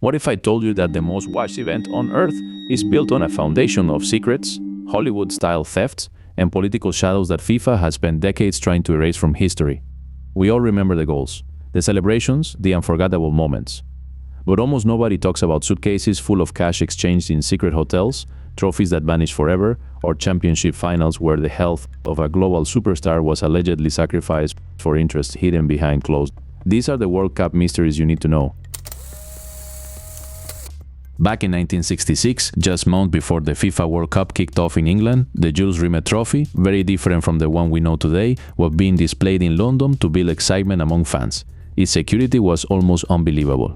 What if I told you that the most watched event on Earth is built on a foundation of secrets, Hollywood-style thefts, and political shadows that FIFA has spent decades trying to erase from history? We all remember the goals, the celebrations, the unforgettable moments. But almost nobody talks about suitcases full of cash exchanged in secret hotels, trophies that vanish forever, or championship finals where the health of a global superstar was allegedly sacrificed for interests hidden behind closed. These are the World Cup mysteries you need to know. Back in 1966, just months before the FIFA World Cup kicked off in England, the Jules Rimet Trophy, very different from the one we know today, was being displayed in London to build excitement among fans. Its security was almost unbelievable.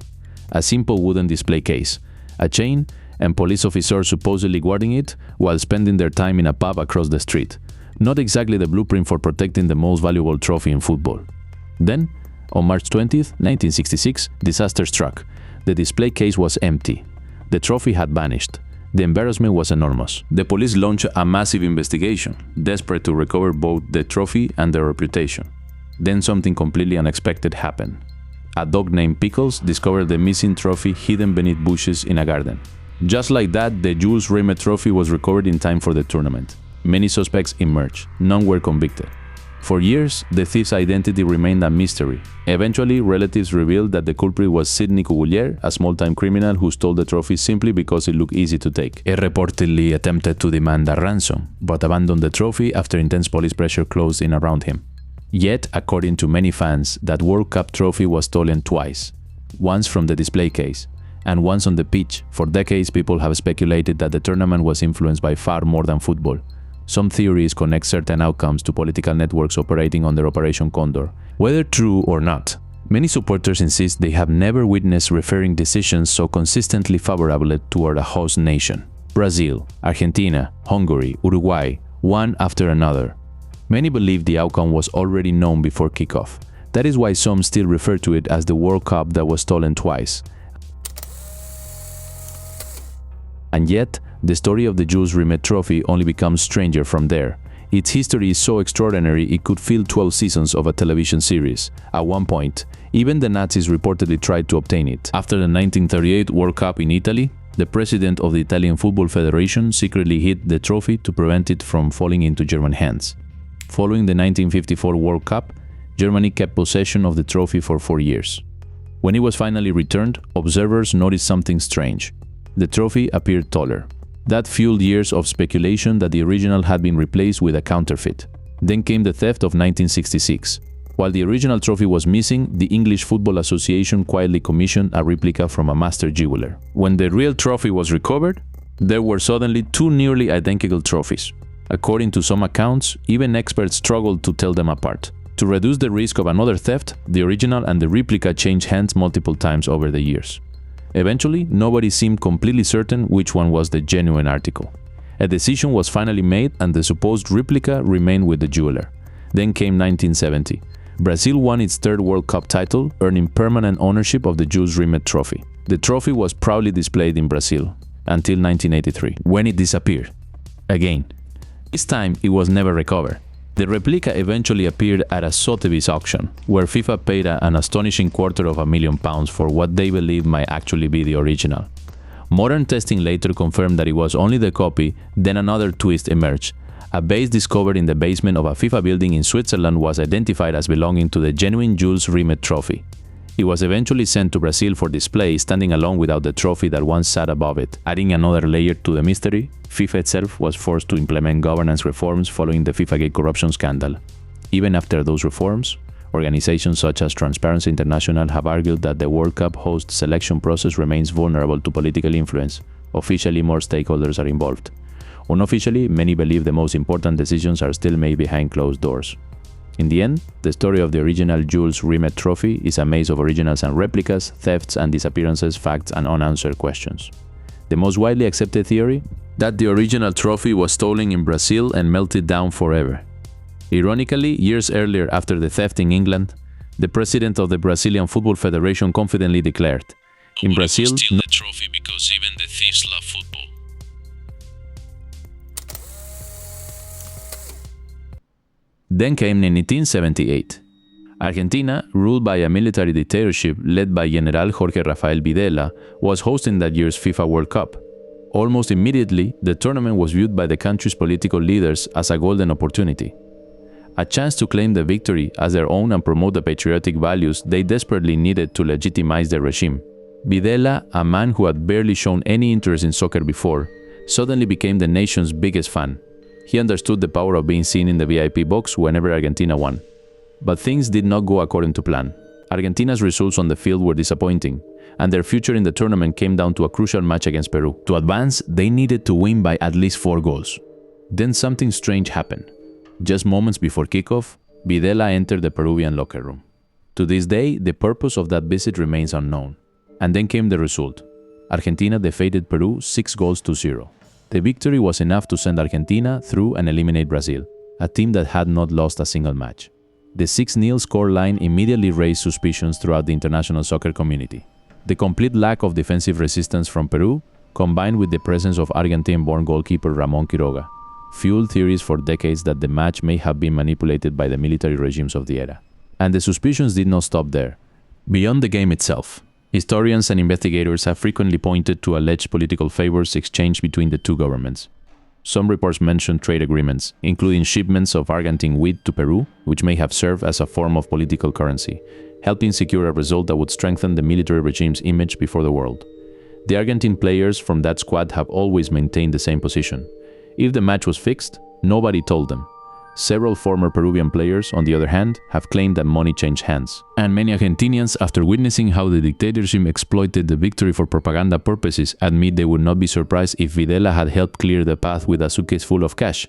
A simple wooden display case, a chain, and police officers supposedly guarding it while spending their time in a pub across the street. Not exactly the blueprint for protecting the most valuable trophy in football. Then, on March 20th, 1966, disaster struck. The display case was empty. The trophy had vanished. The embarrassment was enormous. The police launched a massive investigation, desperate to recover both the trophy and their reputation. Then something completely unexpected happened. A dog named Pickles discovered the missing trophy hidden beneath bushes in a garden. Just like that, the Jules Rimet Trophy was recovered in time for the tournament. Many suspects emerged. None were convicted. For years, the thief's identity remained a mystery. Eventually, relatives revealed that the culprit was Sidney Cougoulier, a small-time criminal who stole the trophy simply because it looked easy to take. He reportedly attempted to demand a ransom, but abandoned the trophy after intense police pressure closed in around him. Yet, according to many fans, that World Cup trophy was stolen twice. Once from the display case, and once on the pitch. For decades, people have speculated that the tournament was influenced by far more than football. Some theories connect certain outcomes to political networks operating under Operation Condor. Whether true or not, many supporters insist they have never witnessed refereeing decisions so consistently favorable toward a host nation. Brazil, Argentina, Hungary, Uruguay, one after another. Many believe the outcome was already known before kickoff. That is why some still refer to it as the World Cup that was stolen twice. And yet, the story of the Jules Rimet Trophy only becomes stranger from there. Its history is so extraordinary it could fill 12 seasons of a television series. At one point, even the Nazis reportedly tried to obtain it. After the 1938 World Cup in Italy, the president of the Italian Football Federation secretly hid the trophy to prevent it from falling into German hands. Following the 1954 World Cup, Germany kept possession of the trophy for 4 years. When it was finally returned, observers noticed something strange. The trophy appeared taller. That fueled years of speculation that the original had been replaced with a counterfeit. Then came the theft of 1966. While the original trophy was missing, the English Football Association quietly commissioned a replica from a master jeweler. When the real trophy was recovered, there were suddenly 2 nearly identical trophies. According to some accounts, even experts struggled to tell them apart. To reduce the risk of another theft, the original and the replica changed hands multiple times over the years. Eventually, nobody seemed completely certain which one was the genuine article. A decision was finally made and the supposed replica remained with the jeweler. Then came 1970. Brazil won its 3rd World Cup title, earning permanent ownership of the Jules Rimet Trophy. The trophy was proudly displayed in Brazil until 1983, when it disappeared. Again. This time, it was never recovered. The replica eventually appeared at a Sotheby's auction, where FIFA paid an astonishing £250,000 for what they believed might actually be the original. Modern testing later confirmed that it was only the copy. Then another twist emerged. A vase discovered in the basement of a FIFA building in Switzerland was identified as belonging to the genuine Jules Rimet Trophy. It was eventually sent to Brazil for display, standing alone without the trophy that once sat above it. Adding another layer to the mystery, FIFA itself was forced to implement governance reforms following the FIFAgate corruption scandal. Even after those reforms, organizations such as Transparency International have argued that the World Cup host selection process remains vulnerable to political influence. Officially, more stakeholders are involved. Unofficially, many believe the most important decisions are still made behind closed doors. In the end, the story of the original Jules Rimet Trophy is a maze of originals and replicas, thefts and disappearances, facts and unanswered questions. The most widely accepted theory? That the original trophy was stolen in Brazil and melted down forever. Ironically, years earlier after the theft in England, the president of the Brazilian Football Federation confidently declared, "In Brazil, steal the trophy because even the thieves love football." Then came 1978. Argentina, ruled by a military dictatorship led by General Jorge Rafael Videla, was hosting that year's FIFA World Cup. Almost immediately, the tournament was viewed by the country's political leaders as a golden opportunity. A chance to claim the victory as their own and promote the patriotic values they desperately needed to legitimize their regime. Videla, a man who had barely shown any interest in soccer before, suddenly became the nation's biggest fan. He understood the power of being seen in the VIP box whenever Argentina won. But things did not go according to plan. Argentina's results on the field were disappointing, and their future in the tournament came down to a crucial match against Peru. To advance, they needed to win by at least 4 goals. Then something strange happened. Just moments before kickoff, Videla entered the Peruvian locker room. To this day, the purpose of that visit remains unknown. And then came the result. Argentina defeated Peru 6-0. The victory was enough to send Argentina through and eliminate Brazil, a team that had not lost a single match. The 6-0 scoreline immediately raised suspicions throughout the international soccer community. The complete lack of defensive resistance from Peru, combined with the presence of Argentine-born goalkeeper Ramon Quiroga, fueled theories for decades that the match may have been manipulated by the military regimes of the era. And the suspicions did not stop there. Beyond the game itself, historians and investigators have frequently pointed to alleged political favors exchanged between the two governments. Some reports mention trade agreements, including shipments of Argentine wheat to Peru, which may have served as a form of political currency, helping secure a result that would strengthen the military regime's image before the world. The Argentine players from that squad have always maintained the same position. If the match was fixed, nobody told them. Several former Peruvian players, on the other hand, have claimed that money changed hands. And many Argentinians, after witnessing how the dictatorship exploited the victory for propaganda purposes, admit they would not be surprised if Videla had helped clear the path with a suitcase full of cash,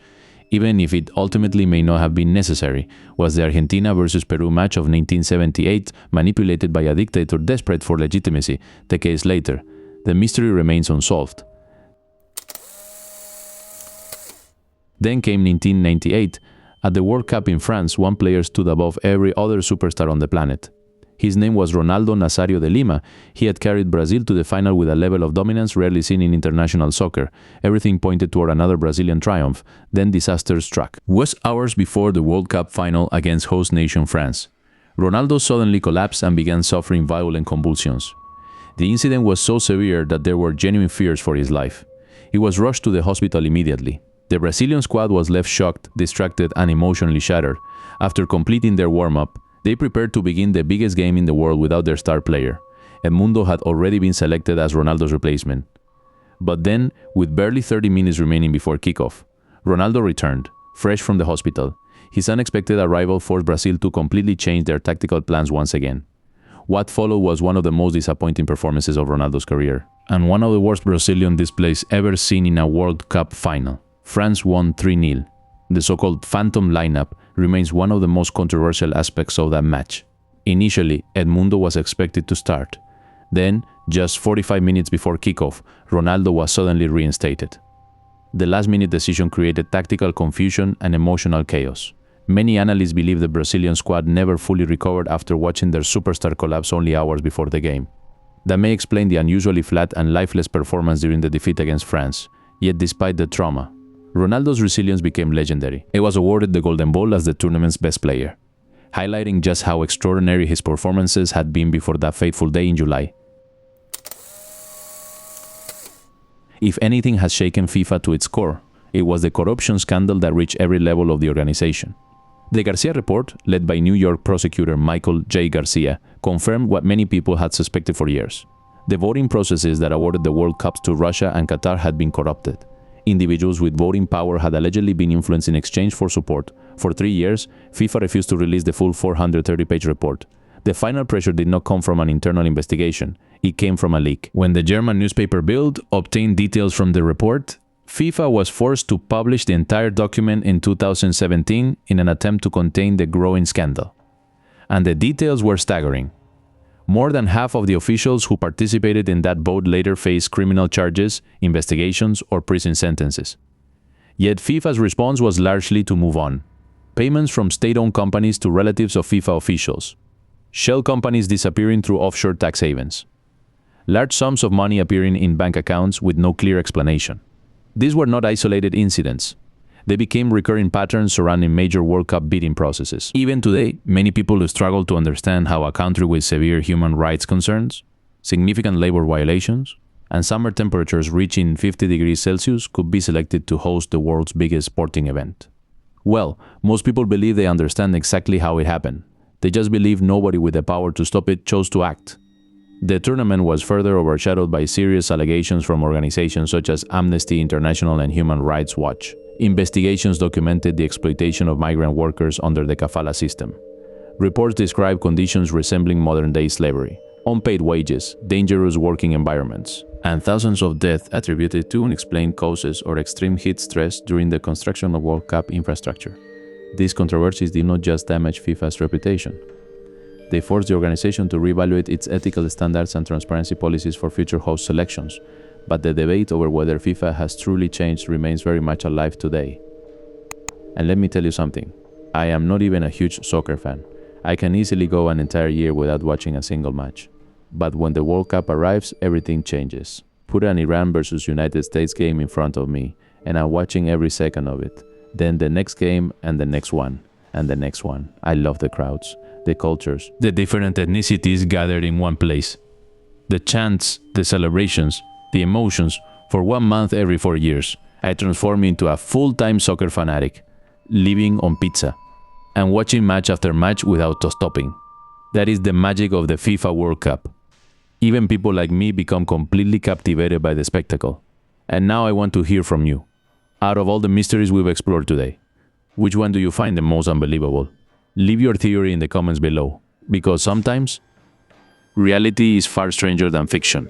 even if it ultimately may not have been necessary. Was the Argentina versus Peru match of 1978 manipulated by a dictator desperate for legitimacy? Decades later, the mystery remains unsolved. Then came 1998. At the World Cup in France, one player stood above every other superstar on the planet. His name was Ronaldo Nazario de Lima. He had carried Brazil to the final with a level of dominance rarely seen in international soccer. Everything pointed toward another Brazilian triumph. Then disaster struck. It was hours before the World Cup final against host nation France. Ronaldo suddenly collapsed and began suffering violent convulsions. The incident was so severe that there were genuine fears for his life. He was rushed to the hospital immediately. The Brazilian squad was left shocked, distracted, and emotionally shattered. After completing their warm-up, they prepared to begin the biggest game in the world without their star player. Edmundo had already been selected as Ronaldo's replacement. But then, with barely 30 minutes remaining before kickoff, Ronaldo returned, fresh from the hospital. His unexpected arrival forced Brazil to completely change their tactical plans once again. What followed was one of the most disappointing performances of Ronaldo's career, and one of the worst Brazilian displays ever seen in a World Cup final. France won 3-0. The so-called phantom lineup remains one of the most controversial aspects of that match. Initially, Edmundo was expected to start. Then, just 45 minutes before kickoff, Ronaldo was suddenly reinstated. The last-minute decision created tactical confusion and emotional chaos. Many analysts believe the Brazilian squad never fully recovered after watching their superstar collapse only hours before the game. That may explain the unusually flat and lifeless performance during the defeat against France. Yet despite the trauma, Ronaldo's resilience became legendary. He was awarded the Golden Ball as the tournament's best player, highlighting just how extraordinary his performances had been before that fateful day in July. If anything has shaken FIFA to its core, it was the corruption scandal that reached every level of the organization. The García Report, led by New York prosecutor Michael J. Garcia, confirmed what many people had suspected for years. The voting processes that awarded the World Cups to Russia and Qatar had been corrupted. Individuals with voting power had allegedly been influenced in exchange for support. For 3 years, FIFA refused to release the full 430-page report. The final pressure did not come from an internal investigation. It came from a leak. When the German newspaper Bild obtained details from the report, FIFA was forced to publish the entire document in 2017 in an attempt to contain the growing scandal. And the details were staggering. More than half of the officials who participated in that vote later faced criminal charges, investigations, or prison sentences. Yet FIFA's response was largely to move on. Payments from state-owned companies to relatives of FIFA officials. Shell companies disappearing through offshore tax havens. Large sums of money appearing in bank accounts with no clear explanation. These were not isolated incidents. They became recurring patterns surrounding major World Cup bidding processes. Even today, many people struggle to understand how a country with severe human rights concerns, significant labor violations, and summer temperatures reaching 50 degrees Celsius could be selected to host the world's biggest sporting event. Well, most people believe they understand exactly how it happened. They just believe nobody with the power to stop it chose to act. The tournament was further overshadowed by serious allegations from organizations such as Amnesty International and Human Rights Watch. Investigations documented the exploitation of migrant workers under the kafala system. Reports describe conditions resembling modern-day slavery, unpaid wages, dangerous working environments, and thousands of deaths attributed to unexplained causes or extreme heat stress during the construction of World Cup infrastructure. These controversies did not just damage FIFA's reputation. They forced the organization to reevaluate its ethical standards and transparency policies for future host selections, but the debate over whether FIFA has truly changed remains very much alive today. And let me tell you something, I am not even a huge soccer fan. I can easily go an entire year without watching a single match. But when the World Cup arrives, everything changes. Put an Iran versus United States game in front of me, and I'm watching every second of it. Then the next game, and the next one, and the next one. I love the crowds, the cultures, the different ethnicities gathered in one place. The chants, the celebrations, the emotions. For 1 month every 4 years, I transform into a full-time soccer fanatic, living on pizza, and watching match after match without stopping. That is the magic of the FIFA World Cup. Even people like me become completely captivated by the spectacle. And now I want to hear from you. Out of all the mysteries we've explored today, which one do you find the most unbelievable? Leave your theory in the comments below, because sometimes reality is far stranger than fiction.